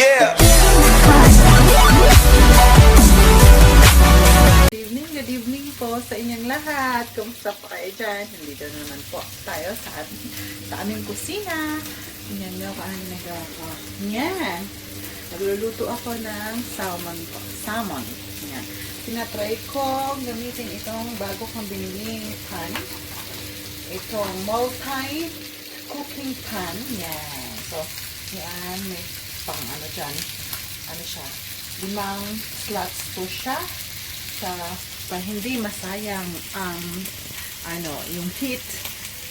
Yeah. Good evening po sa inyong lahat. Kumusta po kayo dyan? Nandito na naman po tayo sa aming kusina. Yan nyo kung ano ginagawa ko. Yan. Nagluluto ako ng salmon po. Salmon. Yan. Tinatry ko gamitin itong bago kong biniling pan. Itong multi-cooking pan. Yan. So, yan. May pang ano dyan. Ano siya? 5 slots po siya. Para hindi masayang ang yung heat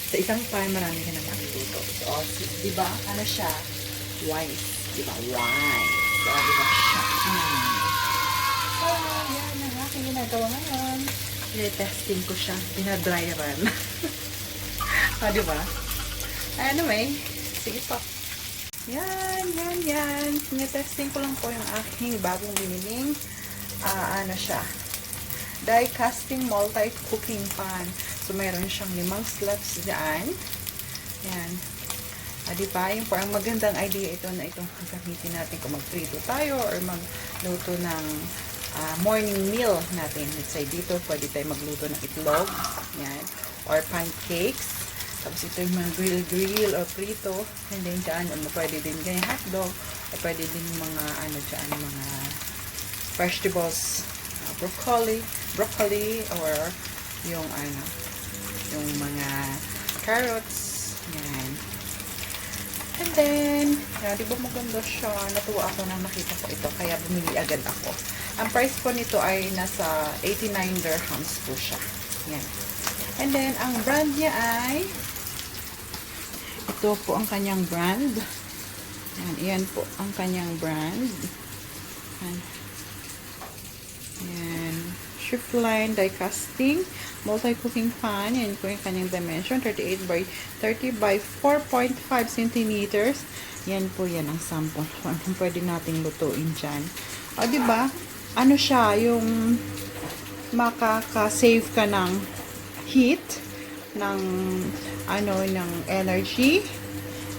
sa isang pan, marami ka naman luto. So, di ba? Ano siya? Wise. Di ba? Wise. So, di ba siya? So, yan ang aking ginagawa ngayon. Testing ko siya. Pinadry run. Di ba? Anyway, sige po. Yan. Testing ko lang po yung aking bagong biniling ano siya, die casting multi-cooking pan. So, mayroon siyang 5 slots dyan. Yan. Diba? Yung parang magandang idea ito na itong gamitin natin kung magprito tayo or magluto ng morning meal natin. Let's say dito, pwede tayo magluto ng itlog. Yan. Or pancakes. Tapos ito yung mga grill or prito. And then dyan, pwede din ganyan hotdog. O pwede din mga dyan, mga vegetables, broccoli or yung yung mga carrots. Yan. And then, di ba maganda siya? Natuwa ako nang nakita ko ito, kaya bumili agad ako. Ang price po nito ay nasa 89 dirhams po siya. Yan. And then, ang brand niya ay ito po ang kanyang brand. Yan po ang kanyang brand. Yan. Shift line die casting multi-cooking pan. Yan po yung kanyang dimension. 38 by 30 by 4.5 centimeters. Yan po yan ang sample. Kung pwede nating lutuin dyan. O, diba? Ano siya? Yung makaka-save ka ng heat, ng ng energy,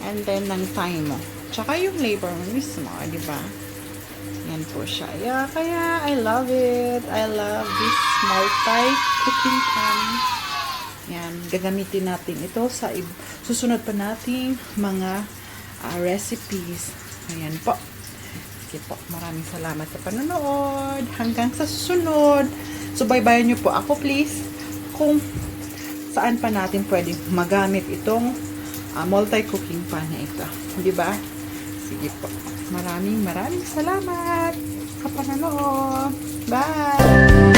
and then ng time mo. Tsaka yung labor mo mismo. Diba? Yan po siya. Yeah, kaya I love it. I love this multi-cooking pan. Yan. Gagamitin natin ito sa susunod pa nating mga recipes. Ayan po. Sige po. Maraming salamat sa panonood. Hanggang sa susunod. Subaybayan nyo po ako please kung saan pa natin pwede magamit itong multi-cooking pan na ito. Diba? Sige po. Maraming salamat sa panonood. Bye!